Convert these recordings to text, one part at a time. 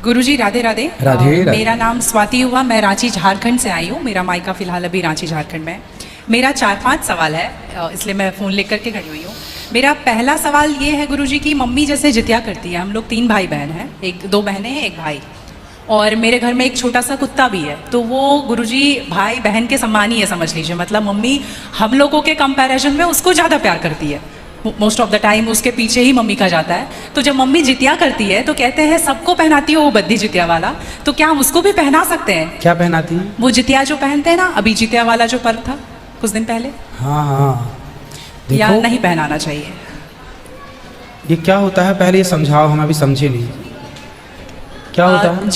गुरुजी राधे राधे। राधे। मेरा नाम स्वाति हुआ, मैं रांची झारखंड से आई हूँ। मेरा मायका फिलहाल अभी रांची झारखंड में है। मेरा 4-5 सवाल है, इसलिए मैं फ़ोन लेकर के खड़ी हुई हूँ। मेरा पहला सवाल ये है गुरुजी की मम्मी जैसे जितिया करती है, हम लोग 3 भाई बहन हैं, 2 बहनें हैं 1 भाई, और मेरे घर में एक छोटा सा कुत्ता भी है। तो वो गुरुजी भाई बहन के समान ही है समझ लीजिए, मतलब मम्मी हम लोगों के कंपैरिजन में उसको ज़्यादा प्यार करती है। मोस्ट ऑफ द टाइम उसके पीछे ही मम्मी का जाता है। तो जब मम्मी जितिया करती है तो कहते हैं सबको पहनाती है वो बद्दी जितिया वाला, तो क्या हम उसको भी पहना सकते हैं? क्या पहनाती है? वो जितिया जो पहनते हैं ना, अभी जितिया वाला जो पर्व था कुछ दिन पहले। हाँ हाँ, या देखो नहीं पहनाना चाहिए? ये क्या होता है, पहले ये समझाओ, हम अभी समझे नहीं क्या होता है।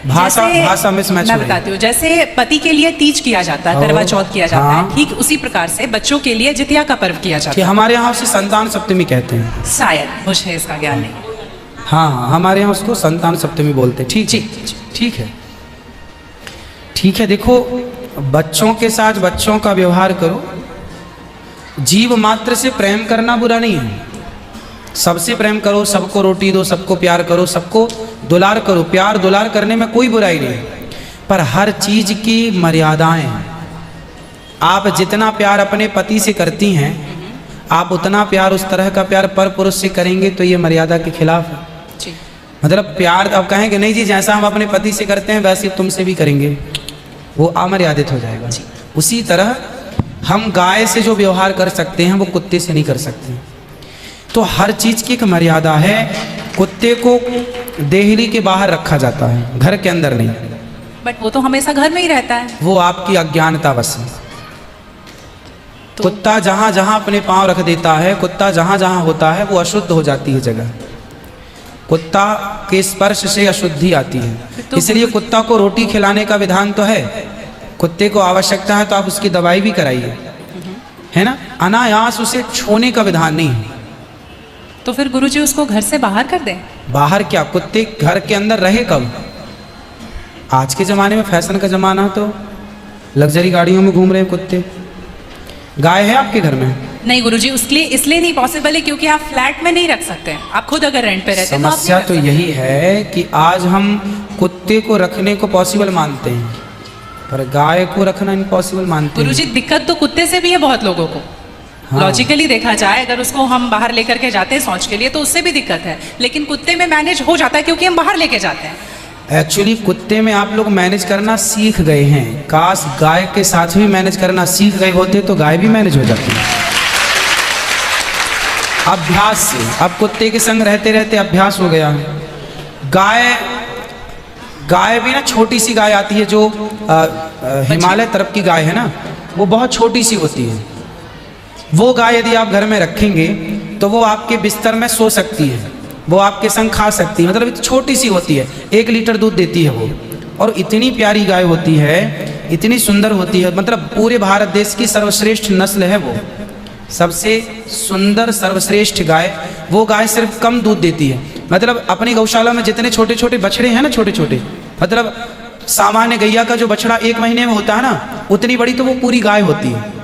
भाषा मिसमैच मैं बताती हूँ। जैसे पति के लिए तीज किया जाता है, करवा चौथ किया जाता है, ठीक उसी प्रकार से बच्चों के लिए जितिया का पर्व किया जाता है। हमारे यहाँ उसे संतान सप्तमी कहते हैं शायद, मुझे इसका ज्ञान नहीं। हाँ हाँ, हमारे यहाँ उसको संतान सप्तमी बोलते हैं। ठीक ठीक है, ठीक है। देखो, बच्चों के साथ बच्चों का व्यवहार करो, जीव मात्र से प्रेम करना बुरा नहीं है। सबसे प्रेम करो, सबको रोटी दो, सबको प्यार करो, सबको दुलार करो। प्यार दुलार करने में कोई बुराई नहीं, पर हर चीज की मर्यादाएं हैं। आप जितना प्यार अपने पति से करती हैं, आप उतना प्यार, उस तरह का प्यार पर पुरुष से करेंगे तो ये मर्यादा के खिलाफ है। मतलब प्यार अब कहेंगे नहीं जी जैसा हम अपने पति से करते हैं वैसे तुमसे भी करेंगे, वो अमर्यादित हो जाएगा। उसी तरह हम गाय से जो व्यवहार कर सकते हैं वो कुत्ते से नहीं कर सकते। तो हर चीज की एक मर्यादा है। कुत्ते को देहली के बाहर रखा जाता है, घर के अंदर नहीं। बट वो तो हमेशा घर में ही रहता है। वो आपकी अज्ञानता बस है। तो कुत्ता जहां जहां अपने पांव रख देता है, कुत्ता जहां जहां होता है वो अशुद्ध हो जाती है जगह। कुत्ता के स्पर्श से अशुद्धि आती है। तो इसलिए कुत्ता को रोटी खिलाने का विधान तो है। कुत्ते को आवश्यकता है तो आप उसकी दवाई भी कराइए, है ना। अनायास उसे छूने का विधान नहीं है। तो फिर गुरुजी उसको घर से बाहर कर दें? बाहर क्या, कुत्ते घर के अंदर रहे कब? आज के ज़माने में फैशन का ज़माना है तो लग्जरी गाड़ियों में घूम रहे हैं कुत्ते। गाय है आपके घर में? नहीं गुरुजी, उसके लिए इसलिए नहीं पॉसिबल है क्योंकि आप फ्लैट में नहीं रख सकते हैं। आप खुद अगर रेंट पे रहते हैं समस्या तो यही है कि आज हम कुत्ते को रखने को पॉसिबल मानते हैं पर गाय को रखना इम्पॉसिबल मानते हैं। गुरुजी दिक्कत तो कुत्ते से भी है बहुत लोगों को। हाँ। लॉजिकली देखा जाए, अगर उसको हम बाहर लेकर के जाते हैं शौच के लिए तो उससे भी दिक्कत है, लेकिन कुत्ते में मैनेज हो जाता है क्योंकि हम बाहर लेके जाते हैं। एक्चुअली कुत्ते में आप लोग मैनेज करना सीख गए हैं। काश गाय के साथ भी मैनेज करना सीख गए होते तो गाय भी मैनेज हो जाती है अभ्यास से। अब कुत्ते के संग रहते रहते अभ्यास हो गया। गाय भी ना, छोटी सी गाय आती है जो हिमालय तरफ की गाय है ना, वो बहुत छोटी सी होती है। वो गाय यदि आप घर में रखेंगे तो वो आपके बिस्तर में सो सकती है, वो आपके संग खा सकती है। मतलब छोटी सी होती है, 1 लीटर दूध देती है वो, और इतनी प्यारी गाय होती है, इतनी सुंदर होती है। मतलब पूरे भारत देश की सर्वश्रेष्ठ नस्ल है वो, सबसे सुंदर सर्वश्रेष्ठ गाय। वो गाय सिर्फ कम दूध देती है। मतलब अपनी गौशाला में जितने छोटे छोटे बछड़े हैं ना, छोटे छोटे, मतलब सामान्य गैया का जो बछड़ा 1 महीने में होता है ना, उतनी बड़ी तो वो पूरी गाय होती है।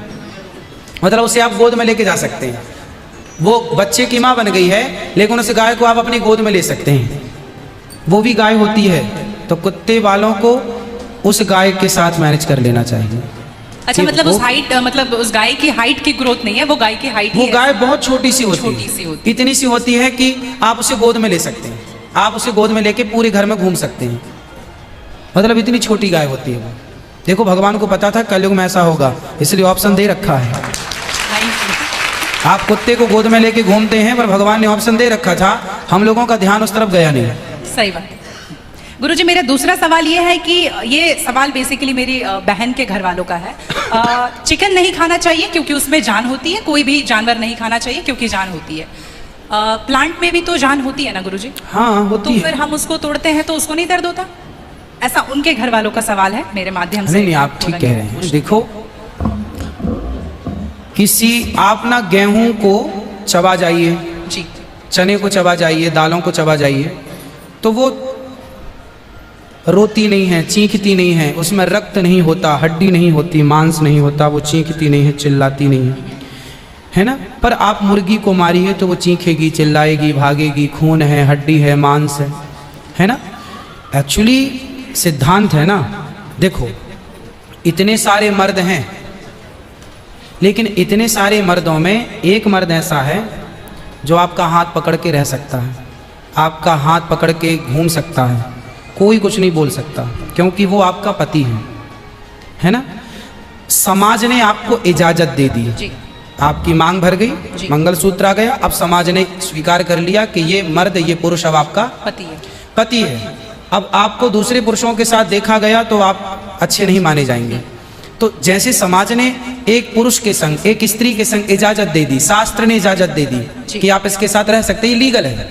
मतलब उसे आप गोद में लेके जा सकते हैं। वो बच्चे की माँ बन गई है, लेकिन उस गाय को आप अपनी गोद में ले सकते हैं, वो भी गाय होती है। तो कुत्ते वालों को उस गाय के साथ मैनेज कर लेना चाहिए। अच्छा, मतलब उस हाइट, मतलब उस गाय की हाइट की ग्रोथ नहीं है, वो गाय की हाइट, वो गाय बहुत छोटी सी होती है, इतनी सी होती है कि आप उसे गोद में ले सकते हैं। आप उसे गोद में लेके पूरे घर में घूम सकते हैं। मतलब इतनी छोटी गाय होती है वो। देखो, भगवान को पता था कलयुग में ऐसा होगा, इसलिए ऑप्शन दे रखा है। आप कुत्ते को गोद में लेके घूमते हैं, पर भगवान ने ऑप्शन दे रखा था, हम लोगों का ध्यान उस तरफ गया नहीं। सही बात। गुरुजी, मेरा दूसरा सवाल ये है कि ये सवाल बेसिकली मेरी बहन के घर वालों का है। चिकन नहीं खाना चाहिए क्योंकि उसमें जान होती है, कोई भी जानवर नहीं खाना चाहिए क्योंकि जान होती है। प्लांट में भी तो जान होती है ना गुरुजी? हाँ होती है। तो फिर हम उसको तोड़ते हैं तो उसको नहीं दर्द होता? ऐसा उनके घर वालों का सवाल है, मेरे माध्यम से। नहीं, आप ठीक कह रहे हैं। देखो, किसी आप ना गेहूं को चबा जाइए जी, चने को चबा जाइए, दालों को चबा जाइए, तो वो रोती नहीं है, चीखती नहीं है, उसमें रक्त नहीं होता, हड्डी नहीं होती, मांस नहीं होता, वो चीखती नहीं है, चिल्लाती नहीं है ना। पर आप मुर्गी को मारिए तो वो चीखेगी, चिल्लाएगी, भागेगी, खून है, हड्डी है, मांस है। है ना। एक्चुअली सिद्धांत है ना, देखो इतने सारे मर्द हैं, लेकिन इतने सारे मर्दों में एक मर्द ऐसा है जो आपका हाथ पकड़ के रह सकता है, आपका हाथ पकड़ के घूम सकता है, कोई कुछ नहीं बोल सकता, क्योंकि वो आपका पति है ना। समाज ने आपको इजाजत दे दी, आपकी मांग भर गई, मंगलसूत्र आ गया, अब समाज ने स्वीकार कर लिया कि ये मर्द, ये पुरुष अब आपका पति है। अब आपको दूसरे पुरुषों के साथ देखा गया तो आप अच्छे नहीं माने जाएंगे। तो जैसे समाज ने एक पुरुष के संग, एक स्त्री के संग इजाजत दे दी, शास्त्र ने इजाजत दे दी कि आप इसके साथ रह सकते, ये लीगल है,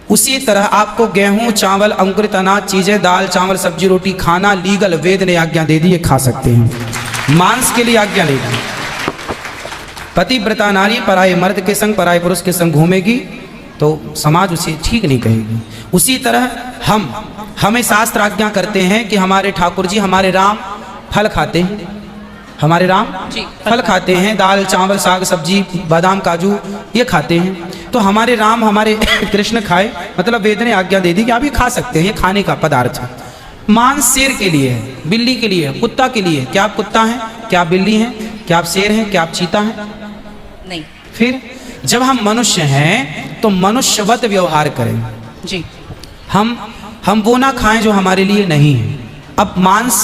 उसी तरह आपको गेहूं, चावल, अंकुरित अनाज चीजें, दाल, चावल, सब्जी, रोटी खाना लीगल, वेद ने आज्ञा दे दी, ये खा सकते हैं। मांस के लिए आज्ञा नहीं दी। पतिव्रता नारी पराये मर्द के संग, पराये पुरुष के संग घूमेगी तो समाज उसे ठीक नहीं कहेगी। उसी तरह हमें शास्त्र आज्ञा करते हैं कि हमारे ठाकुर जी, हमारे राम फल खाते हैं, हमारे राम फल खाते हैं, दाल, चावल, साग, सब्जी, बादाम, काजू ये खाते हैं। तो हमारे राम, हमारे कृष्ण खाए, मतलब वेद ने आज्ञा दे दी कि आप ये खा सकते हैं, ये खाने का पदार्थ है। मांस शेर के लिए है, बिल्ली के लिए है, कुत्ता के लिए। क्या आप कुत्ता हैं? क्या आप बिल्ली हैं? क्या आप शेर हैं? क्या आप चीता हैं? नहीं। फिर जब हम मनुष्य हैं तो मनुष्यवत व्यवहार करें जी। हम वो ना खाएं जो हमारे लिए नहीं है। अब मांस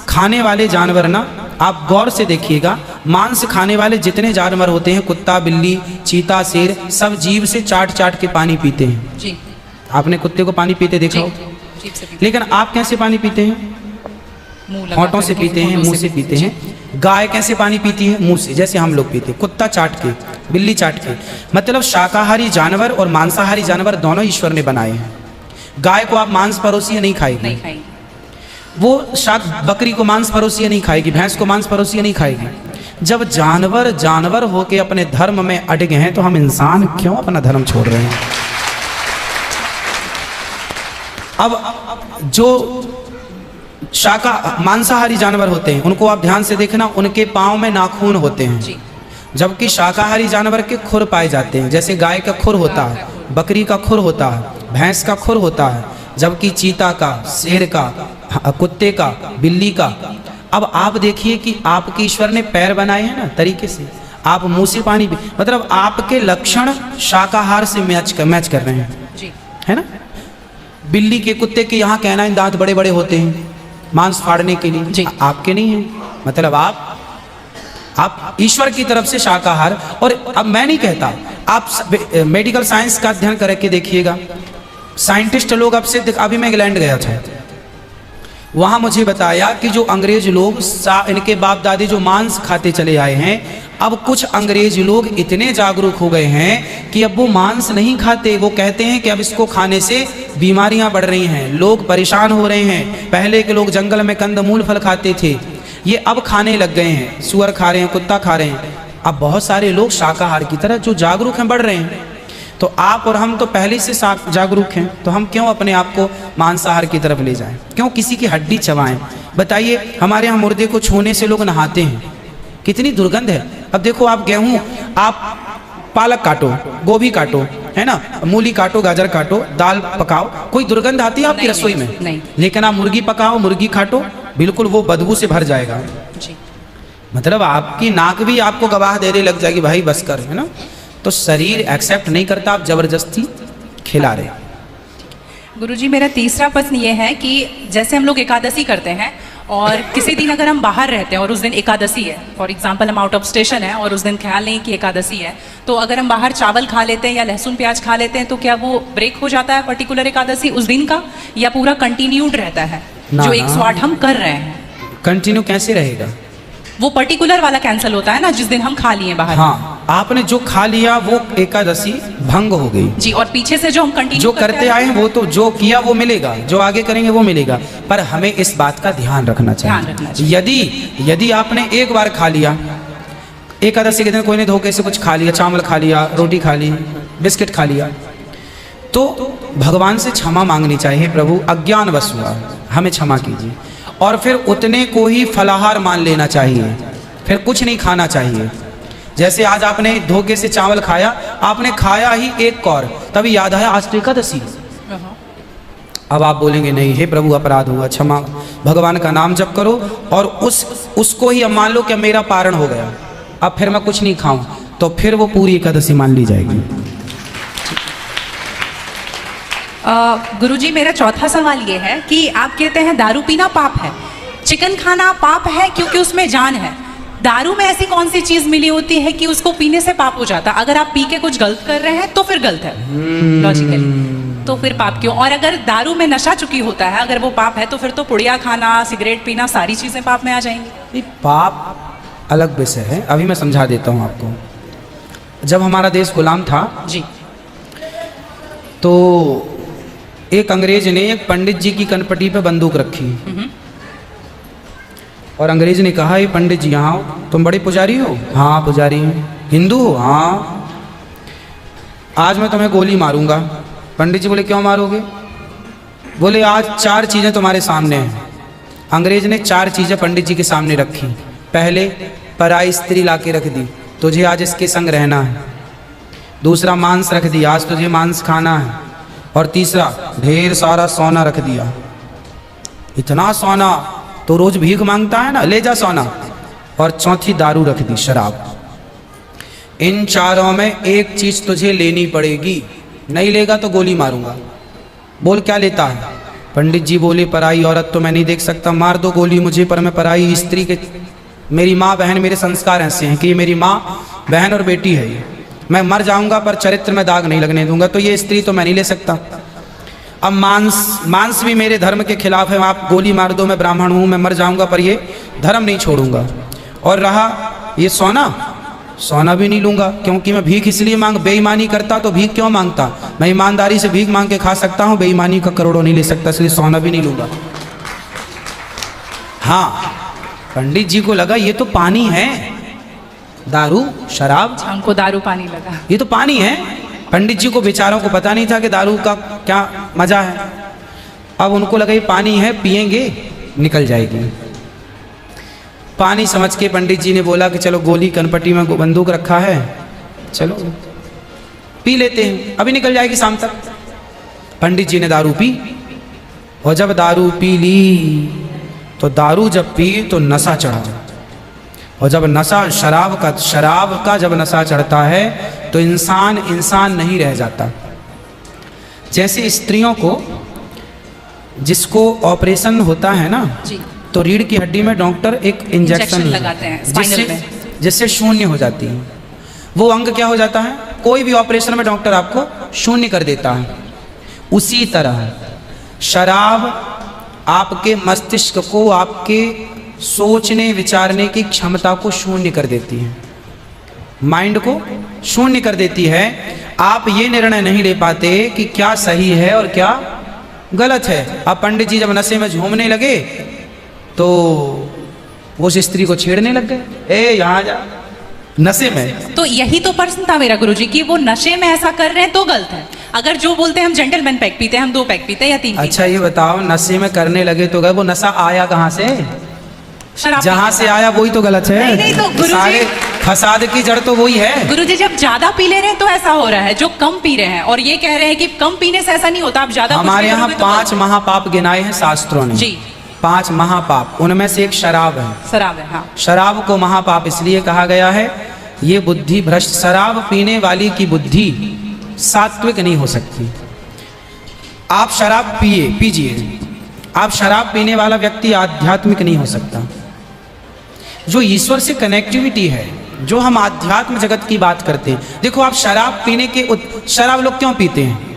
खाने वाले जानवर ना, आप गौर से देखिएगा, मांस खाने वाले जितने जानवर होते हैं, कुत्ता, बिल्ली, चीता, शेर, सब जीभ से चाट चाट के पानी पीते हैं जी। आपने कुत्ते को पानी पीते देखा हो? लेकिन आप कैसे पानी पीते हैं? होंठों से पीते हैं, मुंह से पीते हैं। गाय कैसे पानी पीती है? मुंह से, जैसे हम लोग पीते हैं, कुत्ता चाट के, बिल्ली चाट के। मतलब शाकाहारी जानवर और मांसाहारी जानवर दोनों ईश्वर ने बनाए हैं। गाय को आप मांस परोसिए नहीं खाएगी, वो बकरी को मांस परोसिए नहीं खाएगी, भैंस को मांस परोसिए नहीं खाएगी। जब जानवर जानवर होके अपने धर्म में अटक हैं तो हम इंसान क्यों अपना धर्म छोड़ रहे हैं? अब जो मांसाहारी जानवर होते हैं उनको आप ध्यान से देखना, उनके पाँव में नाखून होते हैं, जबकि शाकाहारी जानवर के खुर पाए जाते हैं। जैसे गाय का खुर होता है, बकरी का खुर होता है, भैंस का खुर होता है, जबकि चीता का, शेर का, कुत्ते का, बिल्ली का। अब आप देखिए कि आपके ईश्वर ने पैर बनाए हैं ना तरीके से, आप मुंह से पानी पी, मतलब आपके लक्षण शाकाहार से मैच कर रहे हैं जी, है ना। बिल्ली के, कुत्ते के यहाँ कहना है दांत बड़े बड़े होते हैं मांस फाड़ने के लिए जी, आपके नहीं है। मतलब आप ईश्वर की तरफ से शाकाहार। और अब मैं नहीं कहता, आप मेडिकल साइंस का अध्ययन करके देखिएगा, साइंटिस्ट लोग अब से, अभी मैं इंग्लैंड गया था, वहाँ मुझे बताया कि जो अंग्रेज लोग, इनके बाप दादी जो मांस खाते चले आए हैं, अब कुछ अंग्रेज लोग इतने जागरूक हो गए हैं कि अब वो मांस नहीं खाते। वो कहते हैं कि अब इसको खाने से बीमारियां बढ़ रही हैं, लोग परेशान हो रहे हैं। पहले के लोग जंगल में कंदमूल फल खाते थे, ये अब खाने लग गए हैं, सुअर खा रहे हैं, कुत्ता खा रहे हैं। अब बहुत सारे लोग शाकाहार की तरह जो जागरूक हैं, बढ़ रहे हैं। तो आप और हम तो पहले से जागरूक हैं, तो हम क्यों अपने आप को मांसाहार की तरफ ले जाएं? क्यों किसी की हड्डी चबाएं? बताइए, हमारे यहाँ मुर्दे को छूने से लोग नहाते हैं, कितनी दुर्गंध है। अब देखो, आप गेहूं, आप पालक काटो, गोभी काटो, है ना, मूली काटो, गाजर काटो, दाल पकाओ, कोई दुर्गंध आती है आपकी रसोई में? नहीं। लेकिन आप मुर्गी पकाओ, मुर्गी काटो, बिल्कुल वो बदबू से भर जाएगा जी। मतलब आपकी नाक भी आपको गवाह देने लग जाएगी, भाई बस कर, है ना। तो शरीर एक्सेप्ट नहीं करता, आप जबरदस्ती खिला रहे। गुरुजी, मेरा तीसरा प्रश्न ये है कि जैसे हम लोग एकादशी करते हैं और किसी दिन अगर हम बाहर रहते हैं और उस दिन एकादशी है, फॉर एग्जांपल हम आउट ऑफ स्टेशन है और उस दिन ख्याल नहीं कि एकादशी है, तो अगर हम बाहर चावल खा लेते हैं या लहसुन प्याज खा लेते हैं तो क्या वो ब्रेक हो जाता है पर्टिकुलर एकादशी उस दिन का, या पूरा कंटिन्यूड रहता है? जो 108 हम कर रहे हैं, कंटिन्यू कैसे रहेगा? वो पर्टिकुलर वाला कैंसिल होता है ना जिस दिन हम खा लिए बाहर। हाँ, आपने जो खा लिया वो एकादशी भंग हो गई जी। और पीछे से जो हम कंटिन्यू जो करते आए हैं वो तो जो किया वो मिलेगा, जो आगे करेंगे वो मिलेगा। पर हमें इस बात का ध्यान रखना चाहिए। यदि आपने एक बार खा लिया, एकादशी के दिन कोई ने धोखे से कुछ खा लिया, चावल खा लिया, रोटी खा ली, बिस्किट खा लिया, तो भगवान से क्षमा मांगनी चाहिए, प्रभु अज्ञानवश हुआ, हमें क्षमा कीजिए। और फिर उतने को ही फलाहार मान लेना चाहिए, फिर कुछ नहीं खाना चाहिए। जैसे आज आपने धोखे से चावल खाया, आपने खाया ही एक कौर, तभी याद आया आज तो एकादशी, अब आप बोलेंगे नहीं हे प्रभु अपराध हुआ, क्षमा, भगवान का नाम जप करो और उसको ही अब मान लो कि मेरा पारण हो गया, अब फिर मैं कुछ नहीं खाऊं, तो फिर वो पूरी एकादशी मान ली जाएगी। गुरुजी मेरा चौथा सवाल ये है कि आप कहते हैं दारू पीना पाप है, चिकन खाना पाप है क्योंकि उसमें जान है। दारू में ऐसी कौन सी चीज मिली होती है कि उसको पीने से पाप हो जाता? अगर आप पी के कुछ गलत कर रहे हैं तो फिर गलत है लॉजिकली, तो फिर पाप क्यों? और अगर दारू में नशा चुकी होता है, अगर वो पाप है तो फिर तो पुड़िया खाना, सिगरेट पीना, सारी चीजें पाप में आ जाएंगी। पाप अलग विषय है, अभी मैं समझा देता हूँ आपको। जब हमारा देश गुलाम था जी, तो एक अंग्रेज ने एक पंडित जी की कनपटी पे बंदूक रखी और अंग्रेज ने कहा, ये पंडित जी यहाँ आओ, तुम बड़े पुजारी हो? हाँ पुजारी हूँ। हिंदू हो? हाँ। आज मैं तुम्हें गोली मारूंगा। पंडित जी बोले क्यों मारोगे? बोले आज 4 चीज़ें तुम्हारे सामने हैं। अंग्रेज ने 4 चीज़ें पंडित जी के सामने रखी। पहले पराई स्त्री ला के रख दी, तुझे आज इसके संग रहना है। दूसरा मांस रख दिया, आज तुझे मांस खाना है। और तीसरा ढेर सारा सोना रख दिया। इतना सोना तो रोज भीख मांगता है ना, ले जा सोना। और चौथी दारू रख दी, शराब। इन चारों में एक चीज तुझे लेनी पड़ेगी, नहीं लेगा तो गोली मारूंगा। बोल क्या लेता है? पंडित जी बोले पराई औरत तो मैं नहीं देख सकता, मार दो गोली मुझे, पर मैं पराई स्त्री के, मेरी माँ बहन, मेरे संस्कार ऐसे हैं कि ये मेरी माँ बहन और बेटी है, ये मैं मर जाऊंगा पर चरित्र में दाग नहीं लगने दूंगा, तो ये स्त्री तो मैं नहीं ले सकता। अब मांस भी मेरे धर्म के खिलाफ है, आप गोली मार दो, मैं ब्राह्मण हूँ, मैं मर जाऊंगा पर ये धर्म नहीं छोड़ूंगा। और रहा ये सोना भी नहीं लूंगा, क्योंकि मैं भीख इसलिए बेईमानी करता तो भीख क्यों मांगता? मैं ईमानदारी से भीख मांग के खा सकता हूँ, बेईमानी का करोड़ों नहीं ले सकता, इसलिए सोना भी नहीं लूंगा। हाँ, पंडित जी को लगा ये तो पानी है, दारू शराब, हमको दारू पानी लगा, ये तो पानी है। पंडित जी को बेचारों को पता नहीं था कि दारू का क्या मजा है। अब उनको लगा ये पानी है, पिएंगे निकल जाएगी। पानी समझ के पंडित जी ने बोला कि चलो गोली कनपटी में बंदूक रखा है, चलो पी लेते हैं, अभी निकल जाएगी शाम तक। पंडित जी ने दारू पी, और जब दारू पी ली तो दारू जब पी तो नशा चढ़ा, और जब नशा शराब का जब नशा चढ़ता है तो इंसान नहीं रह जाता। जैसे स्त्रियों को, जिसको ऑपरेशन होता है ना जी, तो रीढ़ की हड्डी में डॉक्टर एक इंजेक्शन लगाते हैं स्पाइनल में, जिससे शून्य हो जाती है। वो अंग क्या हो जाता है? कोई भी ऑपरेशन में डॉक्टर आपको शून्य कर देता है। उसी तरह शराब आपके मस्तिष्क को, आपके सोचने विचारने की क्षमता को शून्य कर देती है, माइंड को शून्य कर देती है। आप ये निर्णय नहीं ले पाते कि क्या सही है और क्या गलत है। अब पंडित जी जब नशे में झूमने लगे तो उस स्त्री को छेड़ने लग गए, ए यहाँ जा, नशे में। तो यही तो प्रश्न था मेरा गुरुजी कि वो नशे में ऐसा कर रहे हैं तो गलत है। अगर जो बोलते हैं हम जेंटलमैन पैक पीते हैं, हम 2 पैक पीते हैं या 3 पीते। अच्छा ये बताओ, नशे में करने लगे तो गए, वो नशा आया कहाँ से? शराब जहाँ से आया वही तो गलत है। नहीं तो गुरुजी, सारे फसाद की जड़ तो वही है। गुरुजी जब ज्यादा पी ले रहे हैं तो ऐसा हो रहा है, जो कम पी रहे हैं और ये कह रहे हैं कि कम पीने से ऐसा नहीं होता, आप ज्यादा हमारे यहाँ 5 महापाप गिनाए हैं शास्त्रों ने जी, 5 महापाप, उनमें से एक शराब है। शराब है, हाँ। शराब को महापाप इसलिए कहा गया है, ये बुद्धि भ्रष्ट, शराब पीने वाली की बुद्धि सात्विक नहीं हो सकती। आप शराब पीजिए, आप शराब पीने वाला व्यक्ति आध्यात्मिक नहीं हो सकता। जो ईश्वर से कनेक्टिविटी है, जो हम आध्यात्म जगत की बात करते हैं, देखो आप शराब पीने के शराब लोग क्यों पीते हैं?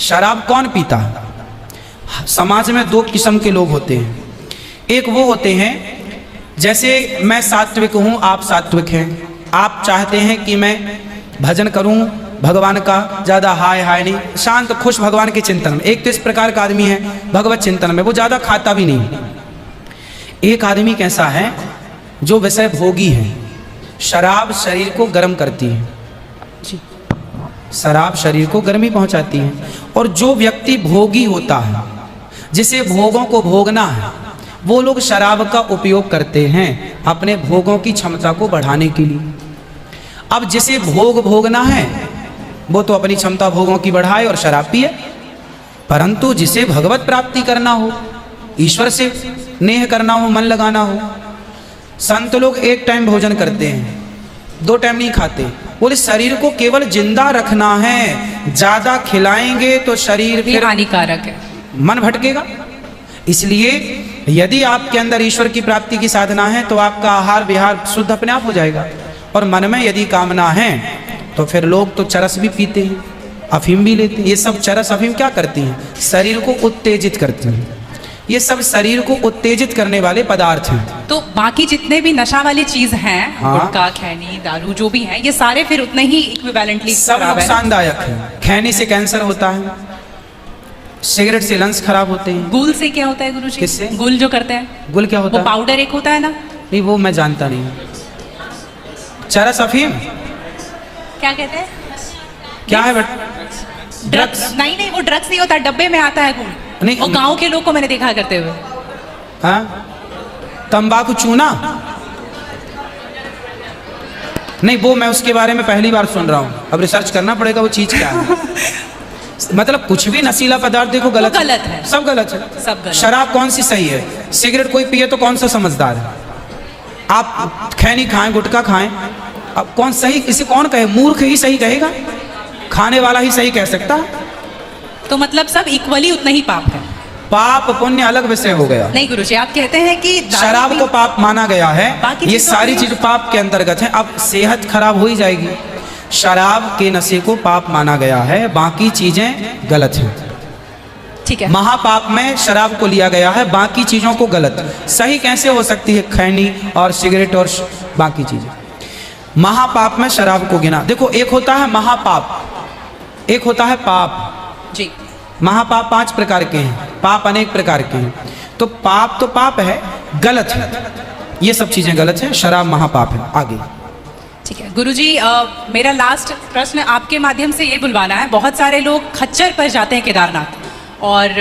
शराब कौन पीता है? समाज में 2 किस्म के लोग होते हैं। एक वो होते हैं, जैसे मैं सात्विक हूँ, आप सात्विक हैं, आप चाहते हैं कि मैं भजन करूँ भगवान का, ज़्यादा हाय नहीं, शांत खुश भगवान के चिंतन में। एक तो इस प्रकार का आदमी है भगवत चिंतन में, वो ज़्यादा खाता भी नहीं। एक आदमी कैसा है जो विषय भोगी है। शराब शरीर को गर्म करती है, शराब शरीर को गर्मी पहुंचाती है। और जो व्यक्ति भोगी होता है, जिसे भोगों को भोगना है, वो लोग शराब का उपयोग करते हैं अपने भोगों की क्षमता को बढ़ाने के लिए। अब जिसे भोगना है वो तो अपनी क्षमता भोगों की बढ़ाए और शराब पिए, परंतु जिसे भगवत प्राप्ति करना हो, ईश्वर से नेह करना हो, मन लगाना हो, संत लोग एक टाइम भोजन करते हैं, 2 टाइम नहीं खाते। बोले शरीर को केवल जिंदा रखना है, ज्यादा खिलाएंगे तो शरीर ये हानिकारक है, मन भटकेगा। इसलिए यदि आपके अंदर ईश्वर की प्राप्ति की साधना है तो आपका आहार विहार शुद्ध अपने आप हो जाएगा। और मन में यदि कामना है तो फिर लोग तो चरस भी पीते हैं, अफीम भी लेते हैं। ये सब चरस अफीम क्या करती हैं? शरीर को उत्तेजित करती हैं। ये सब शरीर को उत्तेजित करने वाले पदार्थ हैं। तो बाकी जितने भी नशा वाली चीज हैं, हाँ। गुटखा, खैनी, दारू जो भी हैं, ये सारे फिर उतने ही इक्विवेलेंटली सब नुकसानदायक है। खैनी से कैंसर होता है, सिगरेट से लंग्स खराब होते हैं। गुल से क्या होता है गुरुजी? किससे? गुल जो करते हैं, गुल क्या होता वो है? पाउडर एक होता है ना? नहीं, वो मैं जानता नहीं हूँ। चरस अफीम क्या कहते हैं? क्या है बेटा? ड्रग्स? नहीं, वो ड्रग्स नहीं होता, डब्बे में आता है गुल। नहीं, वो गांव के लोग को मैंने देखा करते हुए। हाँ, तंबाकू चूना? नहीं, वो मैं उसके बारे में पहली बार सुन रहा हूँ, अब रिसर्च करना पड़ेगा वो चीज क्या है। मतलब कुछ भी नशीला पदार्थ देखो गलत गलत है, सब गलत है, सब गलत। शराब कौन सी सही है? सिगरेट कोई पिए तो कौन सा समझदार है? आप खैनी खाएं, गुटखा खाएं, अब कौन सही? इसे कौन कहे? मूर्ख ही सही कहेगा, खाने वाला ही सही कह सकता है। तो मतलब सब इक्वली उतना ही पाप है। पाप पुण्य अलग विषय हो गया। नहीं गुरुजी, आप कहते हैं कि शराब को पाप माना गया है, बाकी ये चीजों सारी को- चीज पाप के अंतर्गत है। अब सेहत खराब हो ही जाएगी। शराब के नशे को पाप माना गया है, बाकी चीजें गलत हैं। ठीक है, महापाप में शराब को लिया गया है, बाकी चीजों को गलत। सही कैसे हो सकती है खैनी और सिगरेट और बाकी चीजें? महापाप में शराब को गिना। देखो, एक होता है महापाप, एक होता है पाप। जी। महापाप 5 प्रकार के हैं, पाप अनेक प्रकार के हैं। तो पाप है, गलत है, ये सब चीजें गलत है। शराब महापाप है। आगे ठीक है गुरुजी, मेरा लास्ट प्रश्न आपके माध्यम से ये बुलवाना है। बहुत सारे लोग खच्चर पर जाते हैं केदारनाथ, और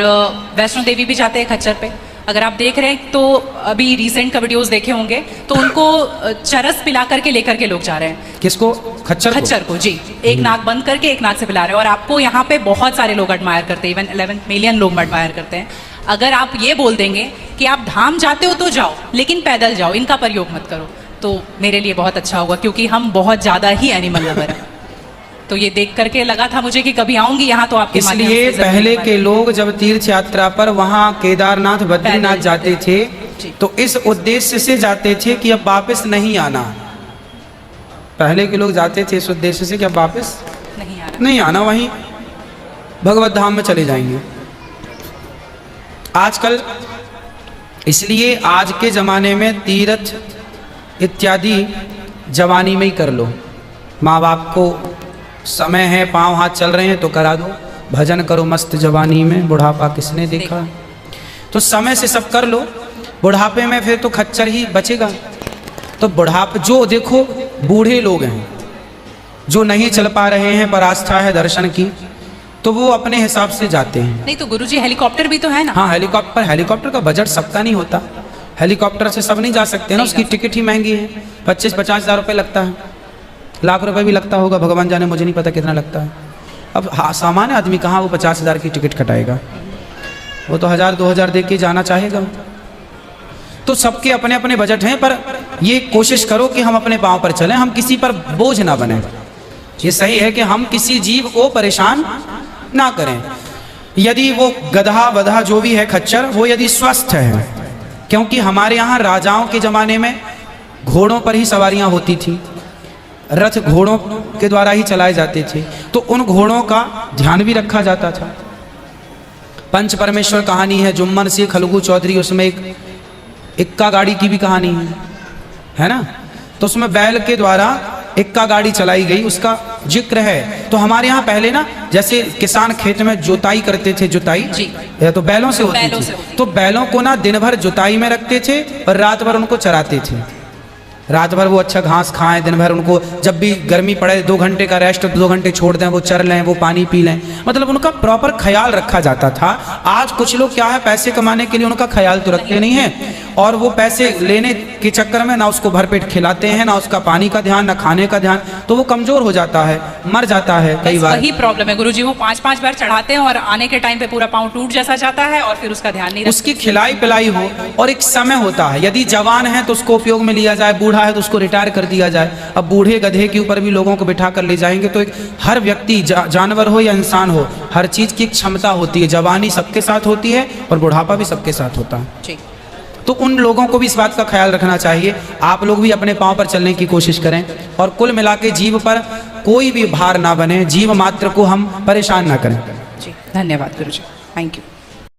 वैष्णो देवी भी जाते हैं खच्चर पे। अगर आप देख रहे हैं तो अभी रिसेंट का वीडियोस देखे होंगे, तो उनको चरस पिला करके लेकर के लोग जा रहे हैं। किसको? खच्चर को जी, एक नाक बंद करके एक नाक से पिला रहे हैं। और आपको यहाँ पे बहुत सारे लोग एडमायर करते हैं, इवन 11 मिलियन लोग एडमायर करते हैं। अगर आप ये बोल देंगे कि आप धाम जाते हो तो जाओ, लेकिन पैदल जाओ, इनका प्रयोग मत करो, तो मेरे लिए बहुत अच्छा होगा, क्योंकि हम बहुत ज़्यादा ही एनिमल लवर हैं। तो ये देख करके लगा था मुझे कि कभी आऊंगी यहाँ तो आपके माध्यम से इसलिए जरूर पहले एक के लोग जब तीर्थ यात्रा पर वहाँ केदारनाथ बद्रीनाथ पैदल जाते थे, जी। तो इस उद्देश्य से जाते थे कि अब वापस नहीं आना। पहले के लोग जाते थे इस उद्देश्य से कि अब वापस बार नहीं आ रहा। नहीं आना, वहीं भगवत धाम में चले जाएंगे। आजकल इसलिए आज के जमाने में तीर्थ इत्यादि जवानी में ही कर लो। माँ बाप को समय है, पाँव हाथ चल रहे हैं तो करा दो, भजन करो मस्त जवानी में, बुढ़ापा किसने देखा। तो समय से सब कर लो, बुढ़ापे में फिर तो खच्चर ही बचेगा। तो बुढ़ापे जो देखो बूढ़े लोग हैं जो नहीं चल पा रहे हैं पर आस्था है दर्शन की, तो वो अपने हिसाब से जाते हैं। नहीं तो गुरुजी हेलीकॉप्टर भी तो है ना? हाँ, हेलीकॉप्टर का बजट सबका नहीं होता। हेलीकॉप्टर से सब नहीं जा सकते ना, उसकी टिकट ही महंगी है, 25-50 हज़ार रुपये लगता है, लाख रुपए भी लगता होगा, भगवान जाने, मुझे नहीं पता कितना लगता है। अब हाँ, सामान्य आदमी कहाँ वो 50 हज़ार की टिकट कटाएगा, वो तो 1000-2000 दे के जाना चाहेगा। तो सबके अपने अपने बजट हैं, पर ये कोशिश करो कि हम अपने पाँव पर चलें, हम किसी पर बोझ ना बने। ये सही है कि हम किसी जीव को परेशान ना करें। यदि वो गधा वधा जो भी है खच्चर, वो यदि स्वस्थ है, क्योंकि हमारे यहाँ राजाओं के ज़माने में घोड़ों पर ही सवारियाँ होती थी, रथ घोड़ों के द्वारा ही चलाए जाते थे, तो उन घोड़ों का ध्यान भी रखा जाता था। पंच परमेश्वर कहानी है, जुम्मन सिंह खलगू चौधरी, उसमें एक इक्का गाड़ी की भी कहानी है ना। तो उसमें बैल के द्वारा इक्का गाड़ी चलाई गई, उसका जिक्र है। तो हमारे यहाँ पहले ना, जैसे किसान खेत में जुताई करते थे, जुताई जी। या तो बैलों से होती बैलों थी, से होती। तो बैलों को ना दिन भर जुताई में रखते थे और रात भर उनको चराते थे। रात भर वो अच्छा घास खाएं, दिन भर उनको जब भी गर्मी पड़े 2 घंटे का रेस्ट, 2 घंटे छोड़ दें, वो चर लें, वो पानी पी लें, मतलब उनका प्रॉपर ख्याल रखा जाता था। आज कुछ लोग क्या है, पैसे कमाने के लिए उनका ख्याल तो रखते नहीं है, और वो पैसे लेने के चक्कर में ना उसको भरपेट खिलाते हैं, ना उसका पानी का ध्यान, ना खाने का ध्यान, तो वो कमजोर हो जाता है, मर जाता है कई बार। वही प्रॉब्लम है गुरुजी, वो 5-5 बार चढ़ाते हैं और आने के टाइम पे पूरा पाँव टूट जैसा जाता है और फिर उसका ध्यान नहीं रखते। उसकी खिलाई पिलाई हो और एक समय होता है, यदि जवान है तो उसको उपयोग में लिया जाए, बूढ़ा है तो उसको रिटायर कर दिया जाए। अब बूढ़े गधे के ऊपर भी लोगों को बिठा कर ले जाएंगे तो एक हर व्यक्ति जानवर हो या इंसान हो, हर चीज की एक क्षमता होती है। जवानी सबके साथ होती है और बुढ़ापा भी सबके साथ होता है जी। तो उन लोगों को भी इस बात का ख्याल रखना चाहिए। आप लोग भी अपने पांव पर चलने की कोशिश करें और कुल मिला के जीव पर कोई भी भार ना बने, जीव मात्र को हम परेशान ना करें। जी धन्यवाद गुरुजी, थैंक यू।